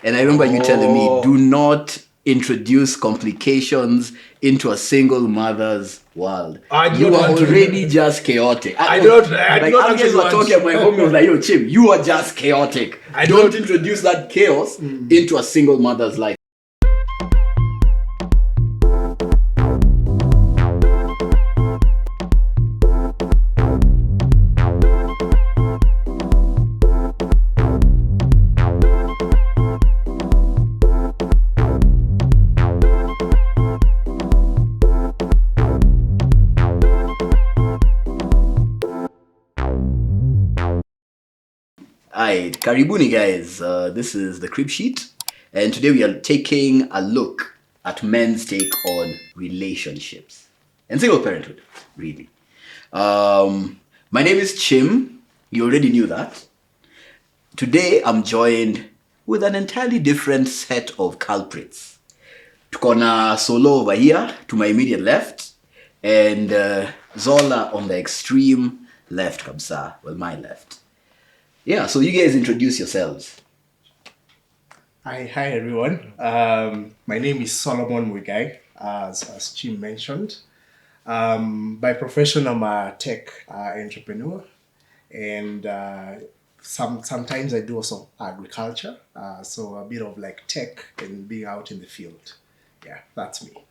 And I remember you telling me, do not introduce complications into a single mother's world. You are already just chaotic. I do not actually were talking, my homie was like, yo, Chim, you are just chaotic. Don't introduce that chaos into a single mother's life. Alright, karibuni guys. This is the crib sheet, and today we are taking a look at men's take on relationships and single parenthood, really. My name is Chim. You already knew that. Today I'm joined with an entirely different set of culprits. Tukona Solo over here to my immediate left, and Xola on the extreme left, kabsa, well, my left. Yeah, so you guys introduce yourselves. Hi everyone. My name is Solomon Wigai, as Chim mentioned. By profession, I'm a tech entrepreneur, and sometimes I do also agriculture. So a bit of like tech and being out in the field. Yeah, that's me.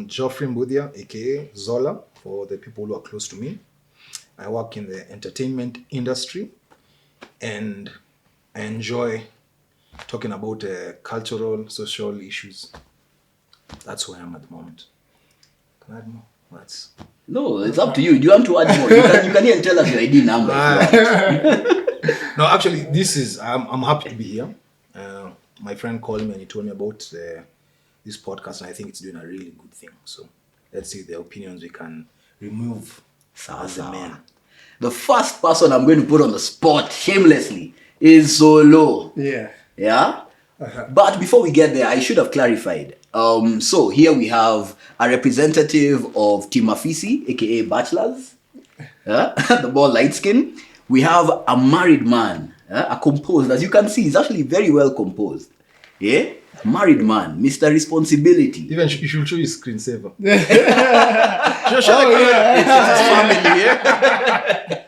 Geoffrey Mbudia, aka Xola, for the people who are close to me. I work in the entertainment industry, and I enjoy talking about cultural, social issues. That's who I am at the moment. Can I add more? No, it's up to you. Do you want to add more? You can even tell us your ID number. No, actually, this is, I'm happy to be here. My friend called me and he told me about this podcast, and I think it's doing a really good thing. So let's see the opinions we can remove. The first person I'm going to put on the spot shamelessly is Solo. Yeah. Yeah? But before we get there, I should have clarified. So here we have a representative of Team Afisi, aka Bachelors. The ball light skin. We have a married man, a composed. As you can see, he's actually very well composed. Yeah? Married man, Mr. Responsibility. Even you should show his screensaver. It's family, yeah?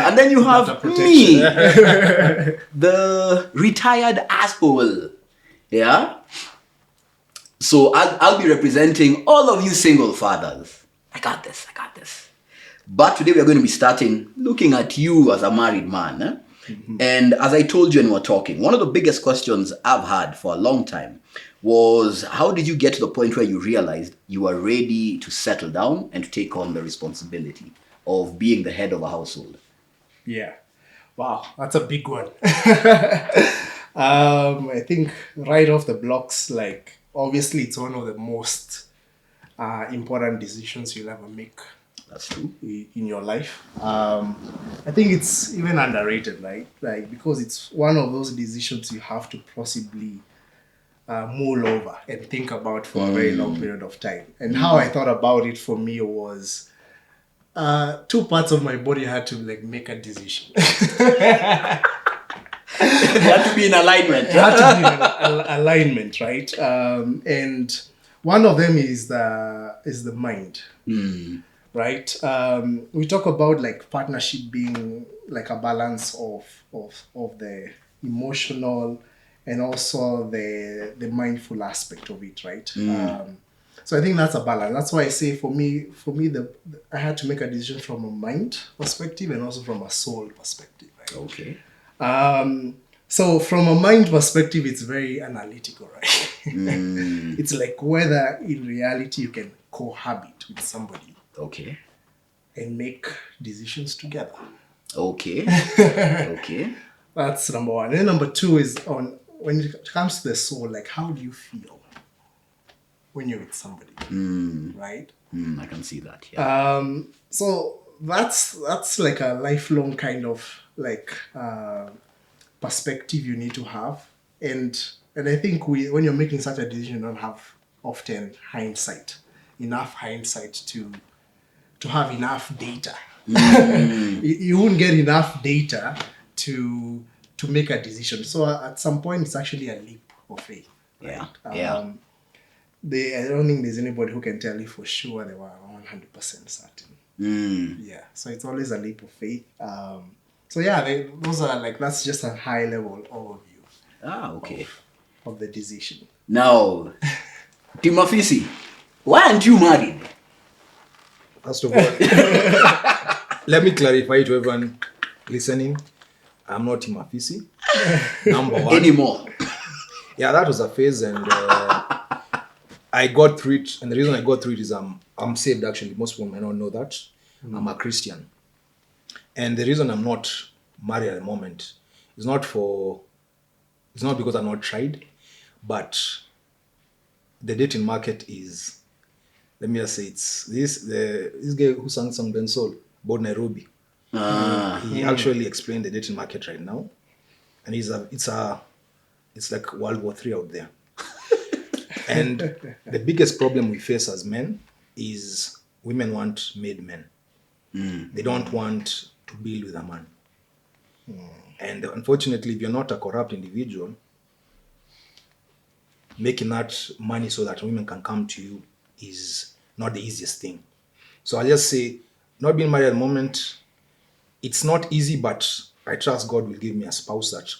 And then you have me, the retired asshole. Yeah? So I'll be representing all of you single fathers. I got this. But today we're going to be starting looking at you as a married man. Mm-hmm. And as I told you when we were talking, one of the biggest questions I've had for a long time was, how did you get to the point where you realized you are ready to settle down and to take on the responsibility of being the head of a household? Yeah. Wow, that's a big one. I think right off the blocks, like, obviously it's one of the most important decisions you'll ever make. That's true. In your life. I think it's even underrated, right? Like, because it's one of those decisions you have to possibly mull over and think about for a very long period of time. And how I thought about it for me was two parts of my body had to like make a decision. They had to be in alignment. They had to be in alignment, right? And one of them is the mind. Right? We talk about like partnership being like a balance of the emotional and also the mindful aspect of it, right? So I think that's a balance. That's why I say for me, I had to make a decision from a mind perspective and also from a soul perspective, right? Okay. So from a mind perspective, it's very analytical, right? It's like whether in reality you can cohabit with somebody. Okay. And make decisions together. Okay. Okay. That's number one. And then number two is on when it comes to the soul, like how do you feel when you're with somebody? Right? I can see that. Yeah. So that's like a lifelong kind of like perspective you need to have. And I think when you're making such a decision, you don't have often enough hindsight to have enough data. You won't get enough data to to make a decision. So at some point, it's actually a leap of faith. Yeah. Right? Yeah. I don't think there's anybody who can tell you for sure they were 100% certain. Yeah. So it's always a leap of faith. So yeah, those are like, that's just a high level overview Okay. of the decision. Now, Timafisi, why aren't you married? First of all, let me clarify to everyone listening. I'm not Timafisi. Number one. Anymore. Yeah, that was a phase, and I got through it. And the reason I got through it is I'm saved, actually. Most people may not know that. I'm a Christian. And the reason I'm not married at the moment is not because I've not tried, but the dating market is, let me just say, it's this guy who sang Ben Soul about Nairobi. He actually explained the dating market right now, and it's like World War III out there. And the biggest problem we face as men is women want made men. They don't want to build with a man. And unfortunately, if you're not a corrupt individual, making that money so that women can come to you is not the easiest thing. So I'll just say, not being married at the moment, it's not easy, but I trust God will give me a spouse that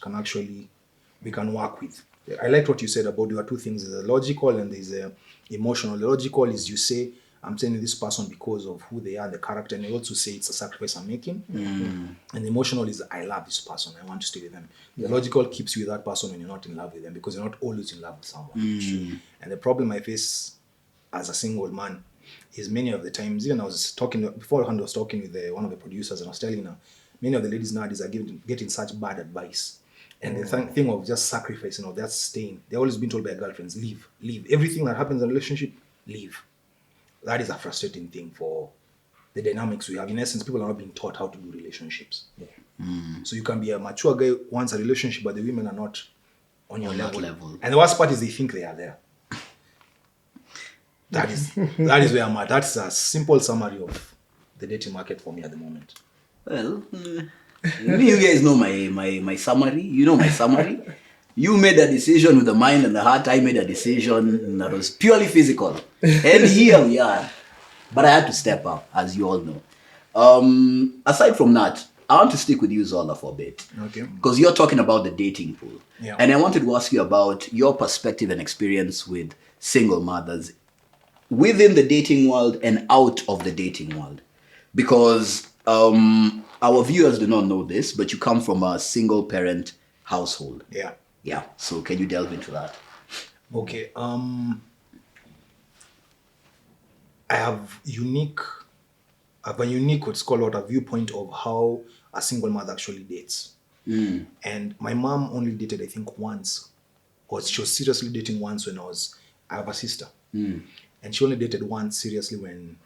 we can work with. I liked what you said about there are two things. There's a logical and there's a emotional. The logical is you say, I'm telling this person because of who they are, the character, and you also say it's a sacrifice I'm making. And the emotional is I love this person, I want to stay with them. The logical keeps you with that person when you're not in love with them, because you're not always in love with someone. And the problem I face as a single man is many of the times, even I was talking beforehand, I was talking with one of the producers, and I was telling her, many of the ladies nowadays are getting such bad advice. And the thing of just sacrificing or just staying, they're always being told by girlfriends, leave. Everything that happens in a relationship, leave. That is a frustrating thing for the dynamics we have. In essence, people are not being taught how to do relationships. So you can be a mature guy, wants a relationship, but the women are not on your level. And the worst part is they think they are there. That is where I'm at. That's a simple summary of the dating market for me at the moment. Well, you guys know my summary. You know my summary. You made a decision with the mind and the heart. I made a decision that was purely physical. And here we are. But I had to step up, as you all know. Aside from that, I want to stick with you, Xola, for a bit. Okay. Because you're talking about the dating pool. Yeah. And I wanted to ask you about your perspective and experience with single mothers within the dating world and out of the dating world. Because our viewers do not know this, but you come from a single parent household. Yeah. Yeah. So can you delve into that? Okay. I have a unique, what's called a viewpoint of how a single mother actually dates. And my mom only dated, I think, once. Or she was seriously dating once when I have a sister. And she only dated once seriously when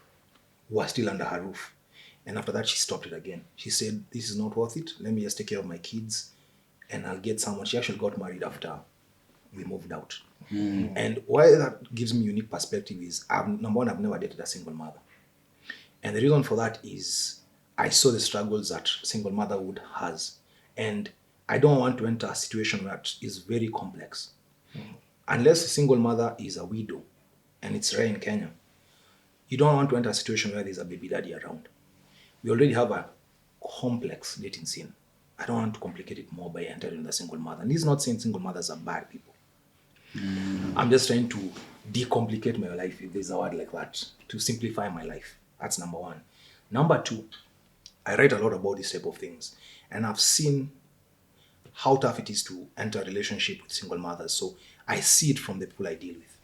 we were still under her roof. And after that, she stopped it again. She said, this is not worth it. Let me just take care of my kids and I'll get someone. She actually got married after we moved out. And why that gives me unique perspective is, number one, I've never dated a single mother. And the reason for that is I saw the struggles that single motherhood has. And I don't want to enter a situation that is very complex. Unless a single mother is a widow, and it's rare in Kenya, you don't want to enter a situation where there's a baby daddy around. We already have a complex dating scene. I don't want to complicate it more by entering the single mother. And this is not saying single mothers are bad people. I'm just trying to decomplicate my life, if there's a word like that, to simplify my life. That's number one. Number two, I write a lot about this type of things. And I've seen how tough it is to enter a relationship with single mothers. So I see it from the people I deal with.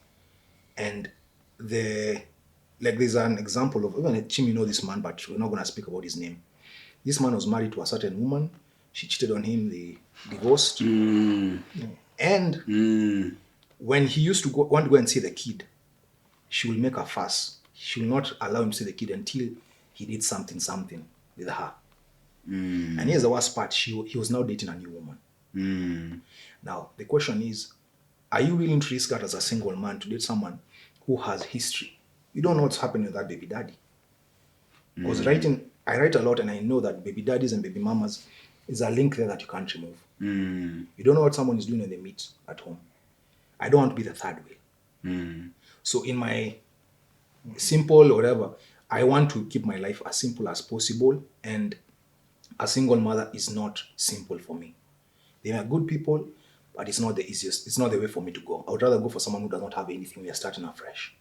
And there's an example of, even Chim, you know this man, but we're not going to speak about his name. This man was married to a certain woman. She cheated on him. They divorced. And when he used to want to go and see the kid, she will make a fuss. She will not allow him to see the kid until he did something with her. And here's the worst part. He was now dating a new woman. Now, the question is, are you willing to risk that as a single man to date someone who has history? You don't know what's happening with that baby daddy. Because I write a lot and I know that baby daddies and baby mamas is a link there that you can't remove. You don't know what someone is doing when they meet at home. I don't want to be the third wheel. So in my simple or whatever, I want to keep my life as simple as possible, and a single mother is not simple for me. They are good people, but it's not the easiest. It's not the way for me to go. I would rather go for someone who does not have anything. We are starting afresh.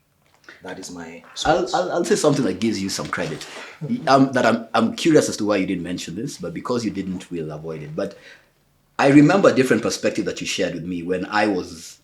That is my response. I'll say something that gives you some credit. I'm curious as to why you didn't mention this, but because you didn't, we'll avoid it. But I remember a different perspective that you shared with me when I was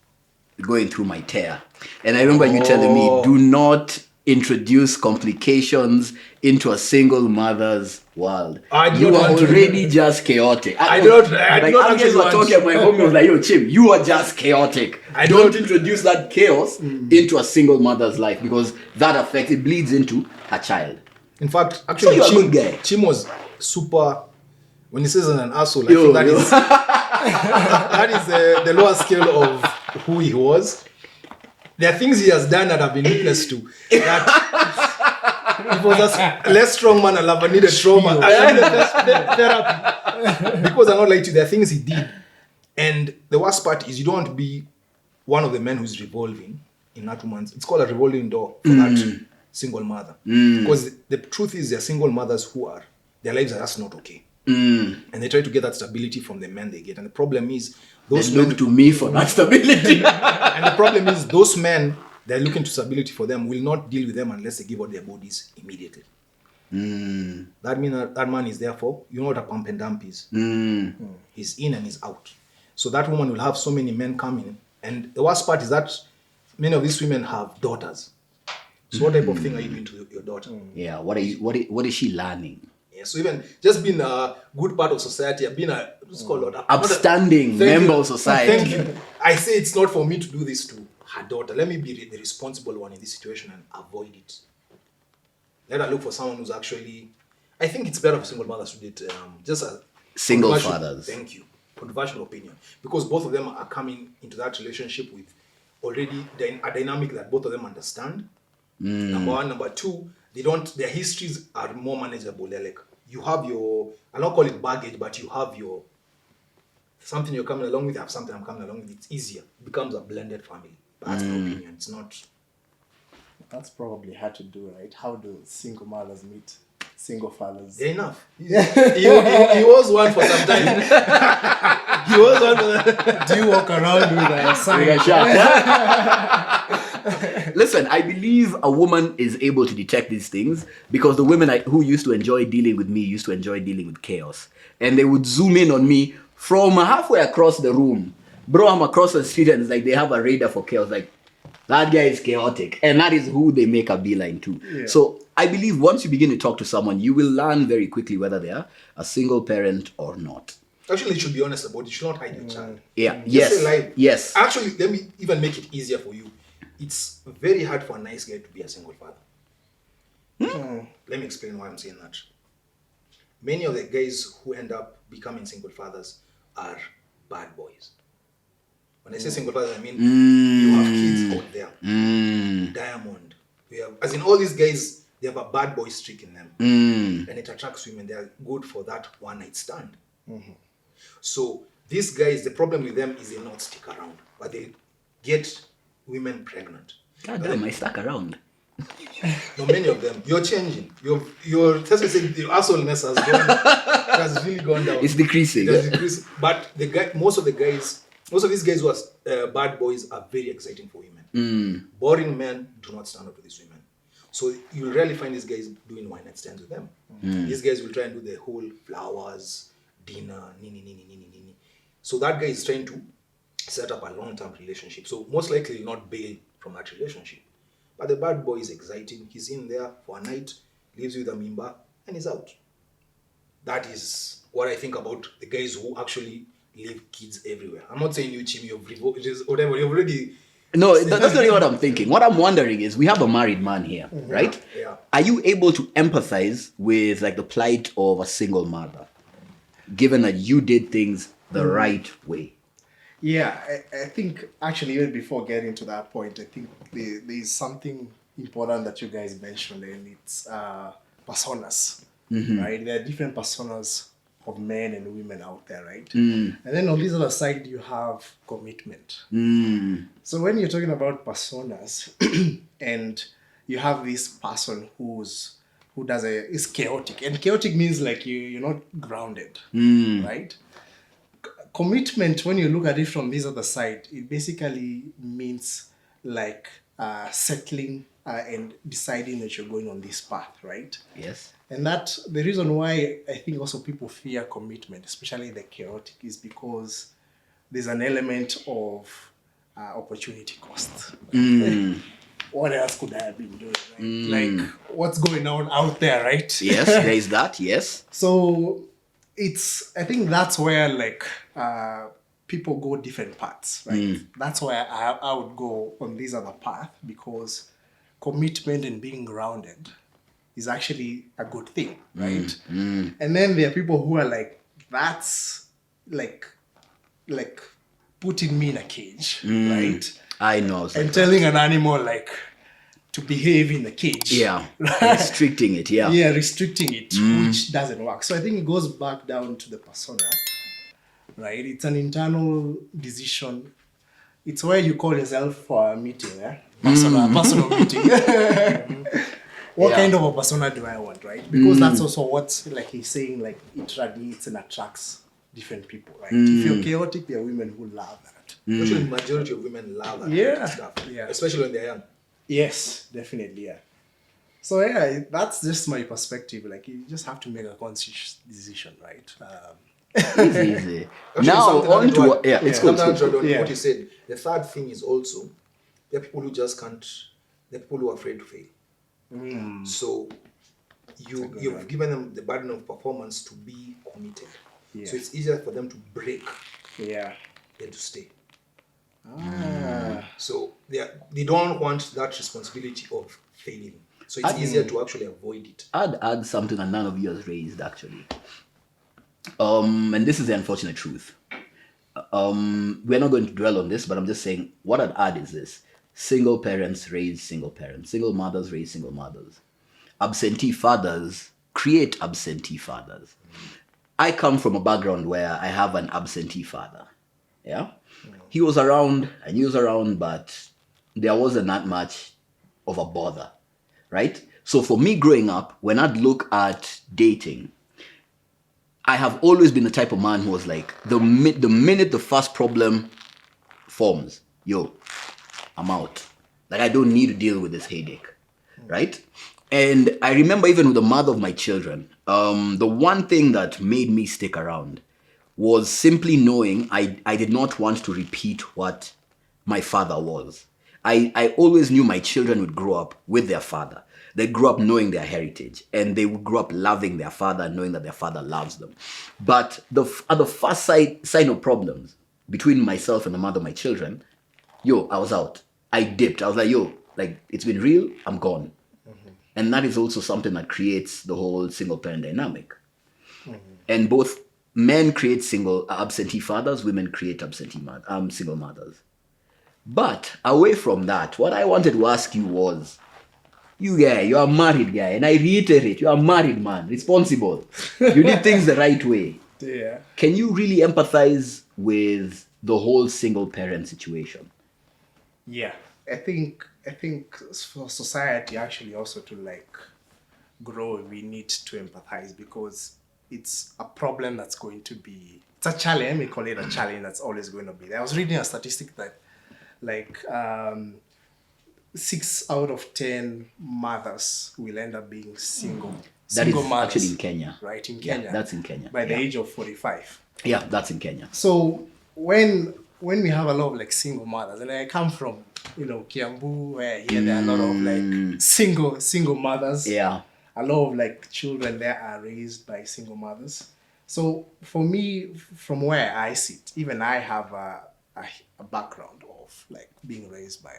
going through my tear. And I remember you telling me, do not introduce complications into a single mother's world. You are already just chaotic. I don't actually were talking at my home, was like, yo, Chim, you are just chaotic. Don't introduce that chaos into a single mother's life, because that affects, it bleeds into a child. In fact, actually, so you're a good guy. Chim was super, when he says an asshole, I think that is that is the lower scale of who he was. There are things he has done that I've been witness to. That if he was a less strong man, I'll have needed trauma. Therapy. Because I'm not like you, there are things he did. And the worst part is you don't want to be one of the men who's revolving in that woman's. It's called a revolving door for that single mother. Because the truth is, there are single mothers who are, their lives are just not okay. And they try to get that stability from the men they get. And the problem is, those men look to me for that stability. And the problem is, those men, they're looking to stability for them, will not deal with them unless they give out their bodies immediately. That means that man is there for, you know what a pump and dump is. He's in and he's out. So that woman will have so many men coming. And the worst part is that many of these women have daughters. So what type of thing are you doing to your daughter? Yeah, what is she learning? Yeah, so even just being a good part of society, being a upstanding member of society. Thank you. I say it's not for me to do this to her daughter. Let me be the responsible one in this situation and avoid it. Let her look for someone who's actually. I think it's better for single mothers to date just a single fathers. Thank you. Controversial opinion, because both of them are coming into that relationship with already a dynamic that both of them understand. Number one, number two, their histories are more manageable. They're like, you have your, I'll not call it baggage, but you have your, something you're coming along with, I have something I'm coming along with. It's easier. It becomes a blended family. But that's my opinion. It's not. That's probably hard to do, right? How do single mothers meet single fathers? They're enough. He was one for some time. He was one for that. Do you walk around with a sign? Listen, I believe a woman is able to detect these things because the women who used to enjoy dealing with me used to enjoy dealing with chaos. And they would zoom in on me from halfway across the room. Bro, I'm across the street and it's like they have a radar for chaos. Like, that guy is chaotic. And that is who they make a beeline to. Yeah. So I believe once you begin to talk to someone, you will learn very quickly whether they are a single parent or not. Actually, you should be honest about it. You should not hide your child. Yeah. Yes. Yes. Actually, let me even make it easier for you. It's very hard for a nice guy to be a single father. Let me explain why I'm saying that. Many of the guys who end up becoming single fathers are bad boys. When I say single fathers, I mean you have kids out there. Diamond. As in all these guys, they have a bad boy streak in them. And it attracts women. They are good for that one night stand. So these guys, the problem with them is they not stick around. But they get women pregnant. God damn, I stuck around. No, many of them. You're changing. Your assholeness has really gone down. It's decreasing. But most of these guys who are bad boys are very exciting for women. Boring men do not stand up to these women. So you'll rarely find these guys doing one night stands with them. These guys will try and do the whole flowers, dinner, nini. So that guy is trying to set up a long-term relationship. So most likely he'll not bail from that relationship. But the bad boy is exciting. He's in there for a night, lives with a mimba, and he's out. That is what I think about the guys who actually leave kids everywhere. I'm not saying you, Chim, you've already... No, that's not really what I'm thinking. What I'm wondering is, we have a married man here, right? Yeah. Are you able to empathize with like the plight of a single mother, given that you did things the right way? Yeah, I think actually even before getting to that point, I think there's something important that you guys mentioned, and it's personas, right? There are different personas men and women out there, right? And then on this other side, you have commitment. So when you're talking about personas, and you have this person who is chaotic, and chaotic means like you're not grounded, right? Commitment, when you look at it from this other side, it basically means like settling and deciding that you're going on this path, right? Yes. And that the reason why I think also people fear commitment, especially the chaotic, is because there's an element of opportunity cost. What else could I have been doing? Right? Like what's going on out there, right? Yes, there is that. Yes. So I think that's where like people go different paths, right? That's why I would go on this other path, because commitment and being grounded is actually a good thing, right? And then there are people who are like, that's like putting me in a cage, right? I know. And telling an animal like to behave in the cage. Yeah. Restricting it. Yeah. Yeah, restricting it, which doesn't work. So I think it goes back down to the persona, right? It's an internal decision. It's where you call yourself for a meeting, personal meeting. What kind of a persona do I want, right? Because that's also what, like he's saying, like it radiates and attracts different people, right? If you're chaotic, there are women who love that. Actually, the majority of women love that Yeah. kind of stuff. Yeah. Especially when they're young. Yes, definitely, yeah. So yeah, that's just my perspective. Like you just have to make a conscious decision, right? Easy. Actually, Now something on I'd to add- what? Yeah, it's good. something It's I'd good. add on Yeah. what you said. The third thing is also there are people who just can't. There are people who are afraid to fail. So you've given them the burden of performance to be committed. Yeah. So it's easier for them to break Yeah. than to stay. Ah. So they don't want that responsibility of failing. So it's easier to actually avoid it. I'd add something that none of you has raised actually. And this is the unfortunate truth. We're not going to dwell on this, but I'm just saying what I'd add is this: single parents raise single parents, single mothers raise single mothers, absentee fathers create absentee fathers. I come from a background where I have an absentee father. Yeah, he was around, and he was around, but there wasn't that much of a bother, right? So for me growing up, when I'd look at dating, I have always been the type of man who was like, the minute the first problem forms, yo, I'm out. Like I don't need to deal with this headache, right? And I remember even with the mother of my children, the one thing that made me stick around was simply knowing I did not want to repeat what my father was. I always knew my children would grow up with their father. They grew up knowing their heritage, and they would grow up loving their father and knowing that their father loves them. But at the first sign of problems between myself and the mother of my children, I was out. I dipped. I was like, like it's been real, I'm gone. And that is also something that creates the whole single parent dynamic. And both men create absentee fathers, women create single mothers. But away from that, what I wanted to ask you was, you are a married guy, and I reiterate, you are a married man, responsible. You did things the right way. Yeah. Can you really empathize with the whole single parent situation? Yeah. I think for society actually also to like grow, we need to empathize, because it's a problem that's going to be, it's a challenge. Let me call it a challenge that's always going to be there. I was reading a statistic that like 6 out of 10 mothers will end up being single. That is Single mothers, actually in Kenya. right? In Yeah, Kenya. that's in Kenya. By the Yeah. age of 45. Yeah, that's in Kenya. So when we have a lot of like single mothers, and I come from Kiambu, where here there are a lot of like single mothers. Yeah. A lot of like children there are raised by single mothers. So for me, from where I sit, even I have a background of like being raised by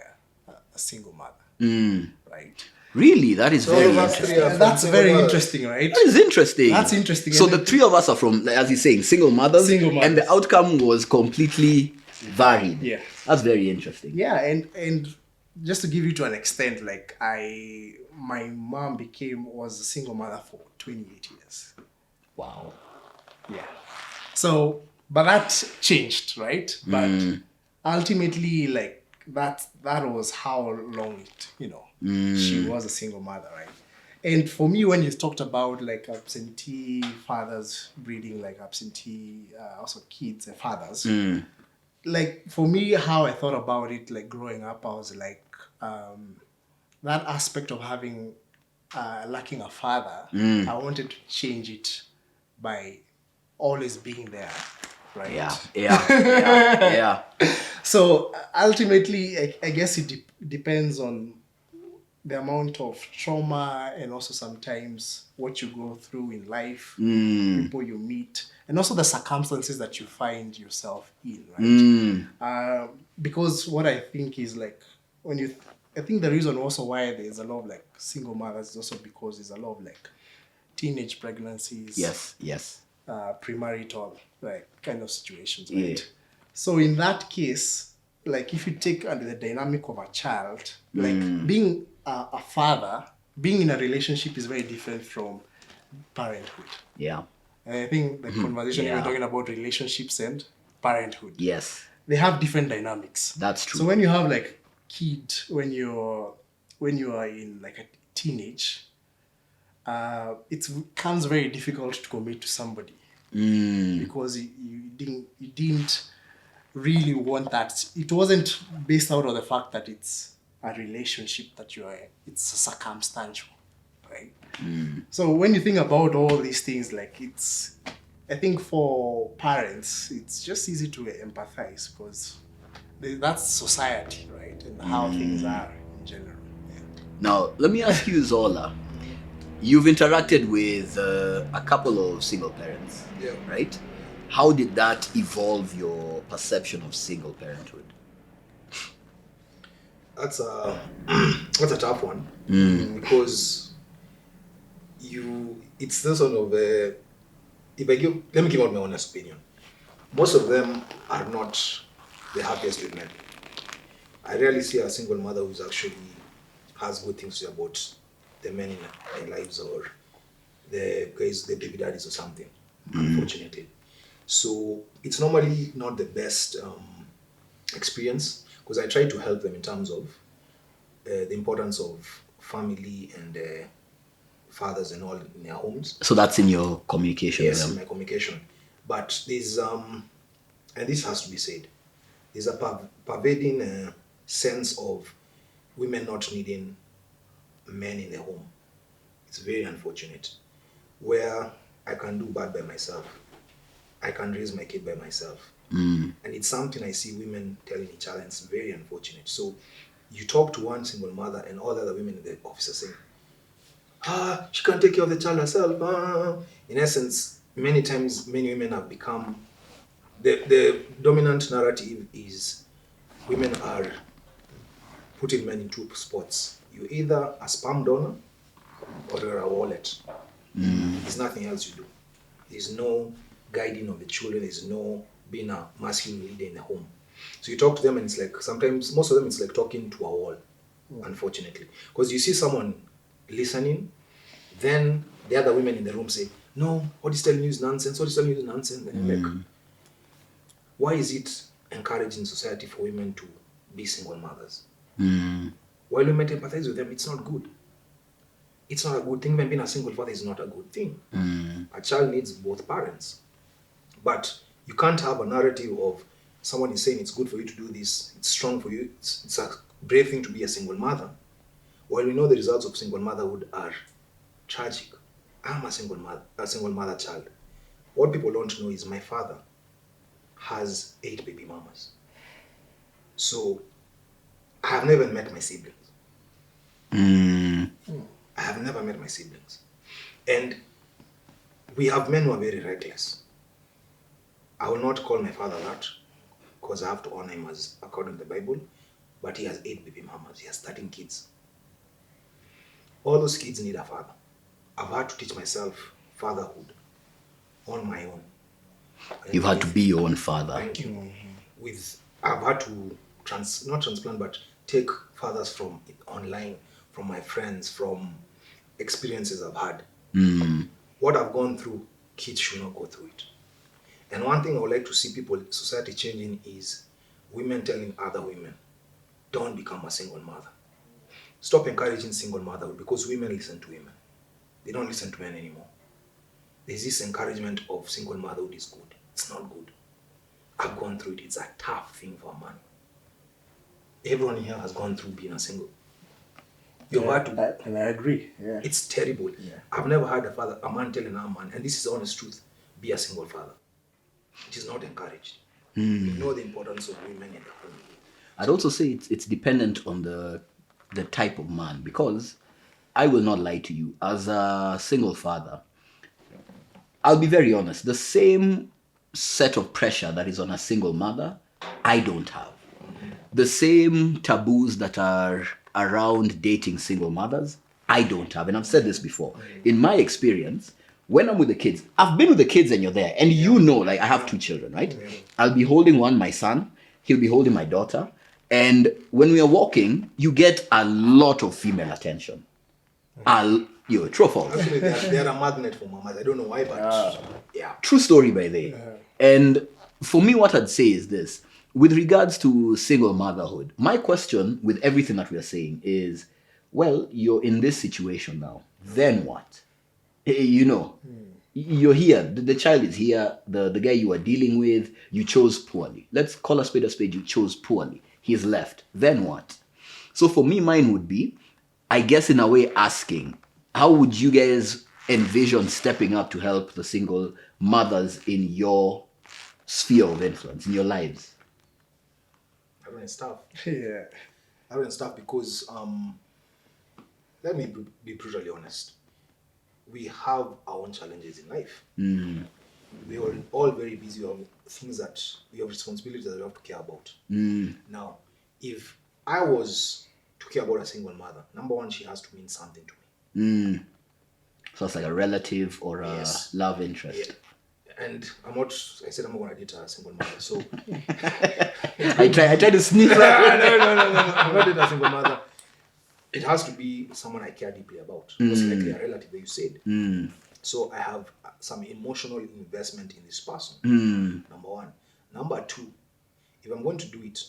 a single mother, right? Really? That is very all of us interesting. three are from That's single very mothers. interesting, right? That is interesting. That's interesting. So And the then- three of us are from, as he's saying, single mothers, Single mothers. and the outcome was completely varied. Yeah. That's very interesting. Yeah, and just to give you to an extent, like my mom was a single mother for 28 years. Wow. Yeah. So, but that changed, right? But ultimately, like that was how long she was a single mother, right? And for me, when you talked about like absentee fathers breeding like absentee also kids and fathers, like for me, how I thought about it, like growing up, I was like that aspect of having lacking a father. I wanted to change it by always being there, right? Yeah. So ultimately, I guess it depends on the amount of trauma and also sometimes what you go through in life, people you meet, and also the circumstances that you find yourself in, right? Because what I think is like when you, I think the reason also why there's a lot of like single mothers is also because there's a lot of like teenage pregnancies, Yes. premarital like kind of situations, Yeah. right? So in that case, like if you take under the dynamic of a child, like being a father, being in a relationship is very different from parenthood. Yeah. And I think the conversation Yeah. even talking about relationships and parenthood. Yes. They have different dynamics. That's true. So when you have like kid, when you are in like a teenage, it becomes very difficult to commit to somebody because you didn't really want that. It wasn't based out of the fact that it's a relationship that you are in. It's circumstantial, right? So when you think about all these things, like it's, I think for parents, it's just easy to empathize because that's society, right? And how things are in general. Yeah. Now, let me ask you, Xola. You've interacted with a couple of single parents, Yeah. right? How did that evolve your perception of single parenthood? That's a that's a tough one because it's the sort of if I give let me give out my honest opinion. Most of them are not the happiest with men. I rarely see a single mother who's actually has good things to say about the men in their lives or the guys, the baby daddies or something. Unfortunately, so it's normally not the best experience because I try to help them in terms of the importance of family and fathers and all in their homes. So that's in your communication Yes, with in them. my communication. But there's and this has to be said, there's a pervading sense of women not needing men in the home. It's very unfortunate. Where I can do bad by myself, I can raise my kid by myself. And it's something I see women telling each other, and it's very unfortunate. So you talk to one single mother and all the other women in the office are saying, she can't take care of the child herself. In essence, many times, many women have become, the dominant narrative is women are putting men in two spots. You're either a sperm donor or you're a wallet. There's nothing else you do. There's no guiding of the children. There's no being a masculine leader in the home. So you talk to them and it's like, sometimes, most of them, it's like talking to a wall, unfortunately. Because you see someone listening, then the other women in the room say, no, what he's telling you is nonsense, what he's telling you is nonsense. And you're like, why is it encouraged in society for women to be single mothers? While we might empathize with them, it's not good. It's not a good thing. Even being a single father is not a good thing. A child needs both parents. But you can't have a narrative of someone is saying it's good for you to do this, it's strong for you, it's a brave thing to be a single mother. While we know the results of single motherhood are tragic. I'm a single mother child. What people don't know is my father has 8 baby mamas. So I have never met my siblings. I have never met my siblings. And we have men who are very reckless. I will not call my father that because I have to honor him as according to the Bible, but he has 8 baby mamas. He has 13 kids. All those kids need a father. I've had to teach myself fatherhood on my own. You've had to be your own father. Thank you. I've had to not transplant, but take fathers from online, from my friends, from experiences I've had. What I've gone through, kids should not go through it. And one thing I would like to see society changing is women telling other women, don't become a single mother. Stop encouraging single motherhood, because women listen to women. They don't listen to men anymore. There's this encouragement of single motherhood is good. It's not good. I've gone through it. It's a tough thing for a man. Everyone here has gone through being a single. You've had to. And I agree. Yeah. It's terrible. Yeah. I've never had a man telling another man, and this is the honest truth, be a single father. It is not encouraged. We know the importance of women in the home. I'd also say it's dependent on the type of man, because I will not lie to you. As a single father, I'll be very honest. The same set of pressure that is on a single mother, I don't have. The same taboos that are around dating single mothers, I don't have. And I've said this before. In my experience, when I'm with the kids, I've been with the kids and you're there. And you know, like, I have 2 children, right? I'll be holding one, my son. He'll be holding my daughter. And when we are walking, you get a lot of female attention. True or false? Actually, they're a magnet for mamas. I don't know why, but yeah. True story by the way. And for me, what I'd say is this. With regards to single motherhood, my question with everything that we are saying is, well, you're in this situation now. Then what? You're here. The child is here. The guy you are dealing with, you chose poorly. Let's call a spade a spade. You chose poorly. He's left. Then what? So for me, mine would be, I guess in a way, asking, how would you guys envision stepping up to help the single mothers in your sphere of influence, in your lives? Having stuff. Yeah. Having stuff because, let me be brutally honest. We have our own challenges in life. We are all very busy on things that we have responsibilities that we have to care about. Now, if I was to care about a single mother, number one, she has to mean something to me. So it's like a relative or a love interest. Yeah. And I said I'm not going to date a single mother. So I try to sneak no. I'm not dating a single mother. It has to be someone I care deeply about. Most likely a relative that you said. So I have some emotional investment in this person. Number one. Number two, if I'm going to do it,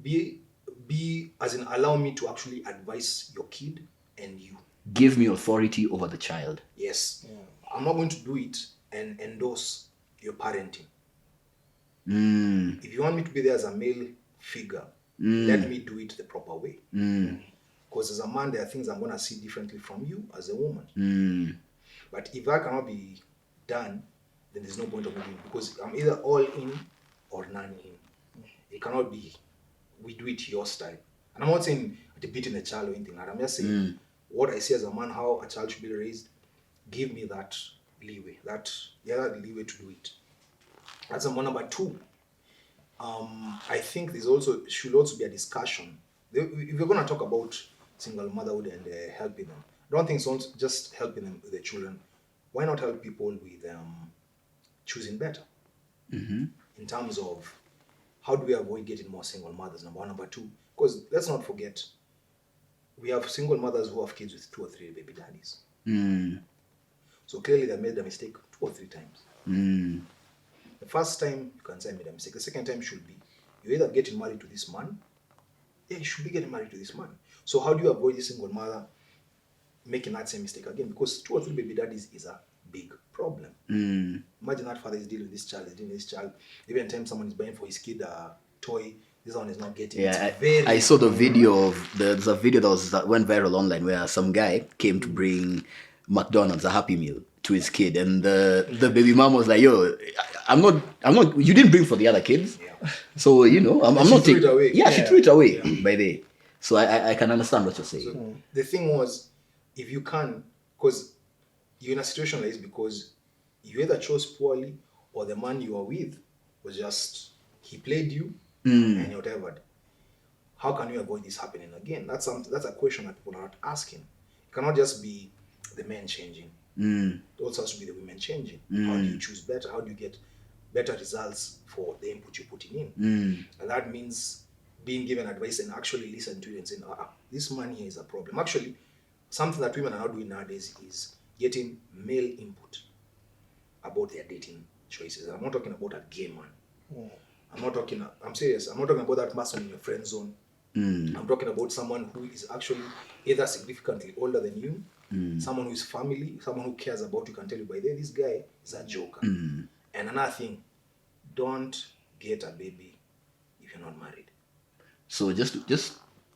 be as in allow me to actually advise your kid and you. Give me authority over the child. Yes. Yeah. I'm not going to do it and endorse your parenting. If you want me to be there as a male figure, let me do it the proper way. Because as a man, there are things I'm going to see differently from you as a woman. But if that cannot be done, then there's no point of me doing it, because I'm either all in or none in. It cannot be, we do it your style. And I'm not saying debating a child or anything like that. I'm just saying what I see as a man, how a child should be raised. Give me that leeway, that leeway to do it. That's number one. Number two, I think should also be a discussion. If you're going to talk about single motherhood and helping them, I don't think it's just helping them with the children. Why not help people with choosing better? In terms of how do we avoid getting more single mothers, number one. Number two, because let's not forget, we have single mothers who have kids with 2 or 3 baby daddies. So clearly they made a mistake 2 or 3 times. The first time, you can say I made a mistake. The second time should be, you're either getting married to this man, you should be getting married to this man. So how do you avoid this single mother making that same mistake again? Because 2 or 3 baby daddies is a big problem. Imagine that father is dealing with this child, Even time someone is buying for his kid a toy, this one is not getting it. I saw the video there's a video that went viral online where some guy came to bring McDonald's a Happy Meal to his kid, and the baby mom was like, "Yo, I'm not. You didn't bring for the other kids, so I'm not taking it away." Yeah, she threw it away by the. So I can understand what you're saying. So the thing was, if you can, because you're in a situation like this because you either chose poorly or the man you are with was just he played you and you whatever. How can you avoid this happening again? That's a question that people are not asking. It cannot just be the men changing. It also has to be the women changing. How do you choose better? How do you get better results for the input you're putting in? And that means being given advice and actually listen to it and saying, this man here is a problem. Actually, something that women are not doing nowadays is getting male input. about their dating choices. I'm not talking about a gay man. I'm serious. I'm not talking about that person in your friend zone. I'm talking about someone who is actually either significantly older than you, someone who is family, someone who cares about you, can tell you, by the way, this guy is a joker. And another thing, don't get a baby if you're not married. So just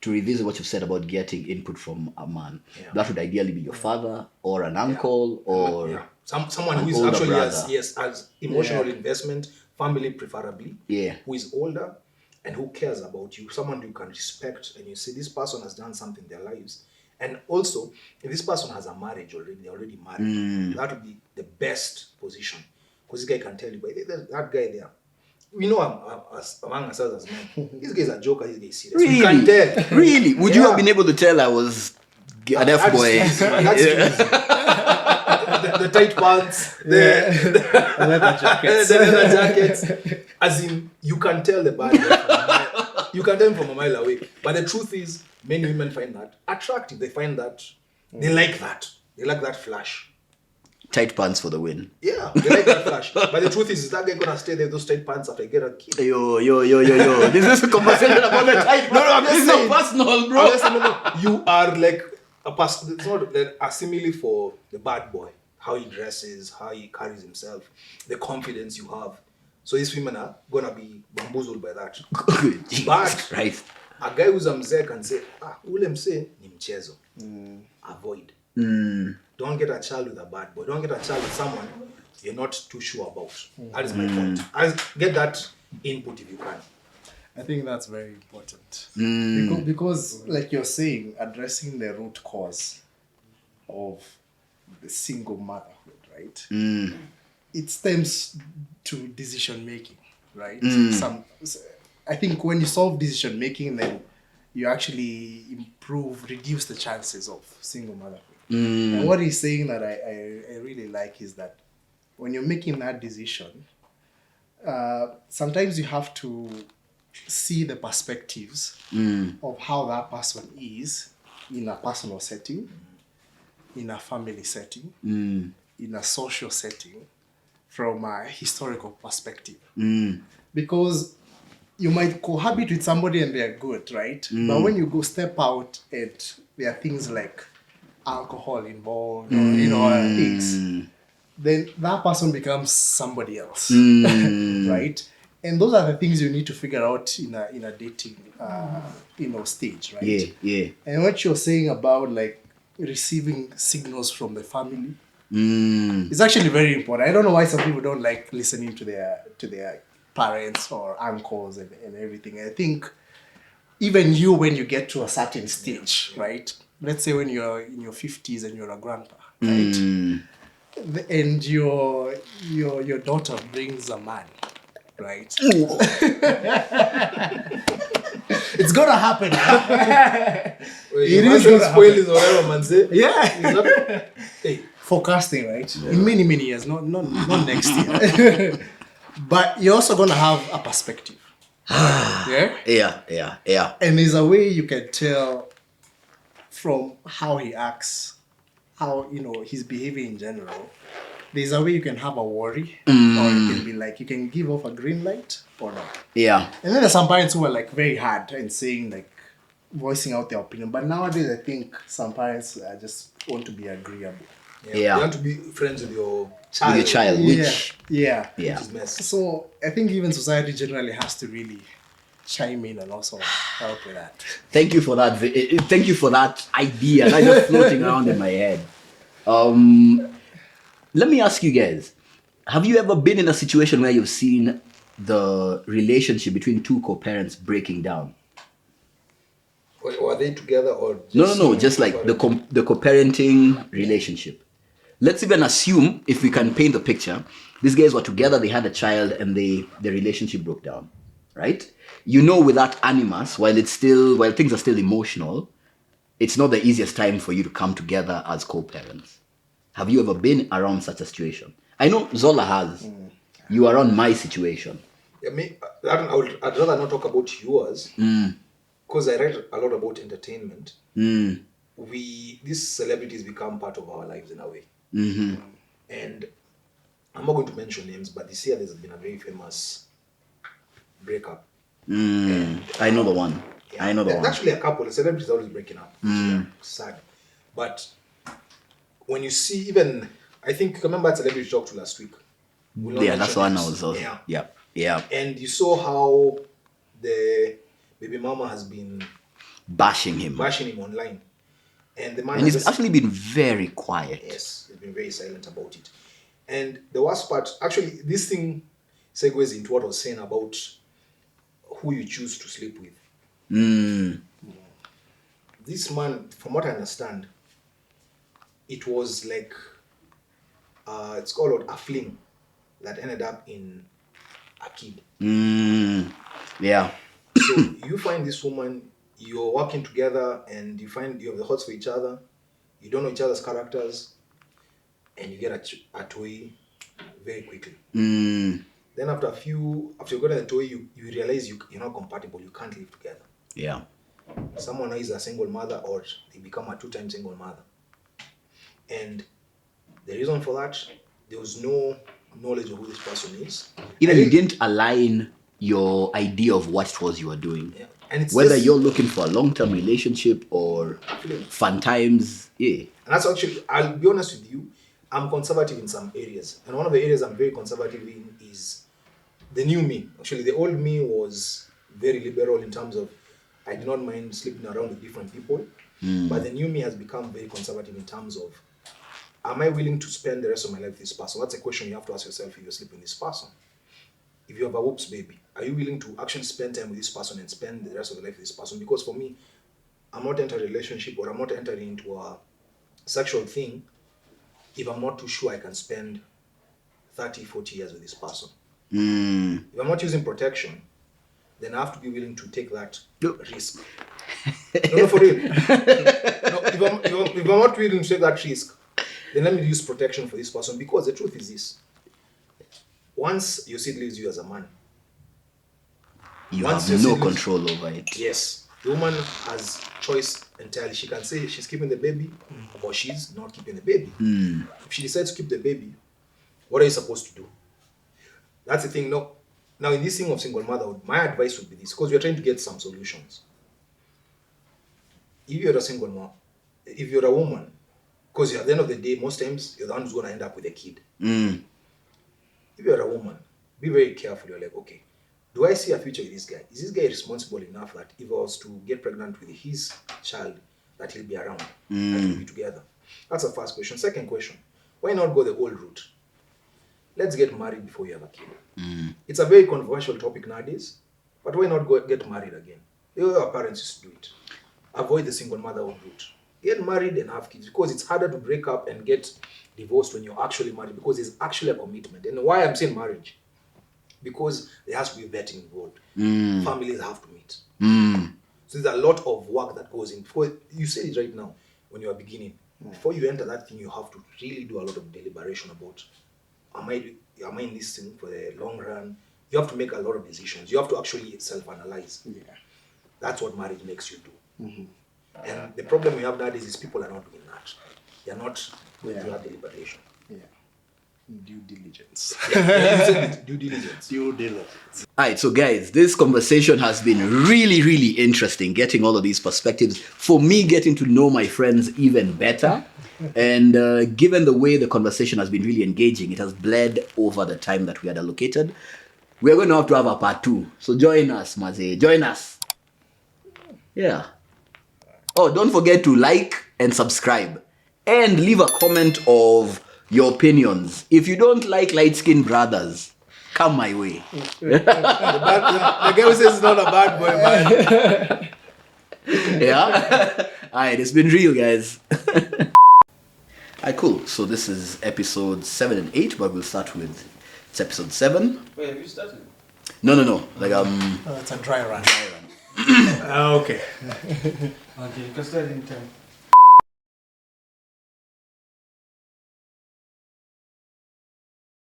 to revisit what you've said about getting input from a man, that would ideally be your father or an uncle or someone who is older actually brother. has emotional investment, family preferably, who is older and who cares about you, someone you can respect, and you see this person has done something in their lives. And also, if this person has a marriage already, they're already married, that would be the best position. Because this guy can tell you, but that guy there, we know among ourselves as men, this guy is a joker, this guy is serious. Really? You can tell. Really? Would you have been able to tell I was an F-boy? That's too easy. The tight pants, the leather jackets. As in, you can tell the bad guy from a mile. You can tell him from a mile away. But the truth is, many women find that attractive. They find that, they like that. They like that flash. Tight pants for the win. Yeah, they like that flash. But the truth is that guy gonna stay there with those tight pants after I get a kid. Yo. This is a conversation about the tight pants. No, I'm just It's saying. not personal, bro. No. You are like a person. It's not like a simile for the bad boy. How he dresses, how he carries himself, the confidence you have. So these women are gonna be bamboozled by that. But Christ. a guy who's a mzee can say, ule mzee ni mchezo. Avoid. Don't get a child with a bad boy. Don't get a child with someone you're not too sure about. That is my point. Get that input if you can. I think that's very important. Because, like you're saying, addressing the root cause of the single motherhood, right? It stems to decision making, right? I think when you solve decision making, then you actually reduce the chances of single motherhood. And what he's saying that I really like is that when you're making that decision, sometimes you have to see the perspectives of how that person is in a personal setting, in a family setting, in a social setting, from a historical perspective. Because you might cohabit with somebody and they're good, right? But when you go step out and there are things like alcohol involved or other things, then that person becomes somebody else, right? And those are the things you need to figure out in a dating stage, right? Yeah. And what you're saying about like receiving signals from the family is actually very important. I don't know why some people don't like listening to their parents or uncles and everything. I think even you, when you get to a certain stage, right? Let's say when you're in your 50s and you're a grandpa, right? And your daughter brings a man, right? It's gonna happen. It is gonna spoil his whatever man say. Yeah. Hey. Forecasting, right? In many years, not next year. But you're also gonna have a perspective. Yeah. And there's a way you can tell from how he acts, how he's behaving in general. There's a way you can have a worry, or you can be like, you can give off a green light or not. Yeah. And then there's some parents who are like very hard and saying like, voicing out their opinion. But nowadays, I think some parents just want to be agreeable. You want to be friends with your child. Which is mess. So I think even society generally has to really chime in and also help with that. Thank you for that. Thank you for that idea. That's just floating around in my head. Let me ask you guys, have you ever been in a situation where you've seen the relationship between two co-parents breaking down? Were they together or just No, just like the co-parenting relationship. Let's even assume, if we can paint the picture, these guys were together, they had a child, and the relationship broke down, right? With that animus, while things are still emotional, it's not the easiest time for you to come together as co-parents. Have you ever been around such a situation? I know Xola has. You are on my situation. I'd rather not talk about yours. Because I read a lot about entertainment. These celebrities become part of our lives in a way. And I'm not going to mention names, but this year there's been a very famous breakup. I know the one. Yeah, I know the there's one. actually a couple of celebrities always breaking up. Yeah, sad. But when you see, even, I think, remember that celebrity we talked to last week? We'll not Yeah, that's the mention one I names. was also. Yeah. Yeah. Yeah. And you saw how the baby mama has been Bashing him. online. And the man And has he's just, actually been very quiet. yes, he's been very silent about it. And the worst part, actually, this thing segues into what I was saying about who you choose to sleep with. This man, from what I understand, it was like, it's called a fling that ended up in a kid. Yeah. So you find this woman, you're working together, and you find you have the hots for each other, you don't know each other's characters, and you get a toy very quickly. Then after you got a toy, you realize you're not compatible, you can't live together. Yeah. Someone is a single mother, or they become a 2-time single mother. And the reason for that, there was no knowledge of who this person is. Either you didn't align your idea of what it was you were doing. Yeah. And it's Whether just, you're looking for a long-term relationship or fun times. Yeah. and that's actually, I'll be honest with you, I'm conservative in some areas. And one of the areas I'm very conservative in is the new me. Actually, the old me was very liberal in terms of I do not mind sleeping around with different people. But the new me has become very conservative in terms of, am I willing to spend the rest of my life with this person? That's a question you have to ask yourself if you're sleeping with this person. If you have a whoops baby, are you willing to actually spend time with this person and spend the rest of your life with this person? Because for me, I'm not entering a relationship, or I'm not entering into a sexual thing if I'm not too sure I can spend 30, 40 years with this person. If I'm not using protection, then I have to be willing to take that risk. No, for real. No, if I'm not willing to take that risk, then let me use protection for this person, because the truth is this. Once your seed leaves you as a man, You once have your no seed leaves- control over it. Yes, the woman has choice entirely. She can say she's keeping the baby, or she's not keeping the baby. If she decides to keep the baby, what are you supposed to do? That's the thing. No, now in this thing of single motherhood, my advice would be this, because we're trying to get some solutions. If you're a single mom, if you're a woman, because at the end of the day, most times you're the one who's going to end up with a kid. If you're a woman, be very careful. You're like, okay, do I see a future with this guy? Is this guy responsible enough that if I was to get pregnant with his child, that he'll be around, that we'll be together? That's the first question. Second question, why not go the old route? Let's get married before you have a kid. It's a very controversial topic nowadays, but why not go get married again? The way our parents used to do it. Avoid the single motherhood route. Get married and have kids, because it's harder to break up and get divorced when you're actually married, because there's actually a commitment. And why I'm saying marriage? Because there has to be vetting involved. Families have to meet. So there's a lot of work that goes in. Before you say it right now, when you are beginning, before you enter that thing, you have to really do a lot of deliberation about, am I in this thing for the long run? You have to make a lot of decisions. You have to actually self-analyze. Yeah. That's what marriage makes you do. And the problem we have nowadays is people are not doing that. They are not going through that deliberation. Yeah. Due diligence. Due diligence. Due diligence. Alright, so guys, this conversation has been really, really interesting, getting all of these perspectives. For me, getting to know my friends even better. And given the way the conversation has been really engaging, it has bled over the time that we had allocated. We're going to have a part 2. So join us, Maze. Join us. Yeah. Oh, don't forget to like and subscribe. And leave a comment of your opinions. If you don't like light-skinned brothers, come my way. The guy who says it's not a bad boy, man. Yeah? Alright, it's been real, guys. Alright, cool. So this is episode 7 and 8, but we'll start with, it's episode 7. Wait, have you started? No. Like, Oh, it's a dry run. Okay. Okay, you can start in time.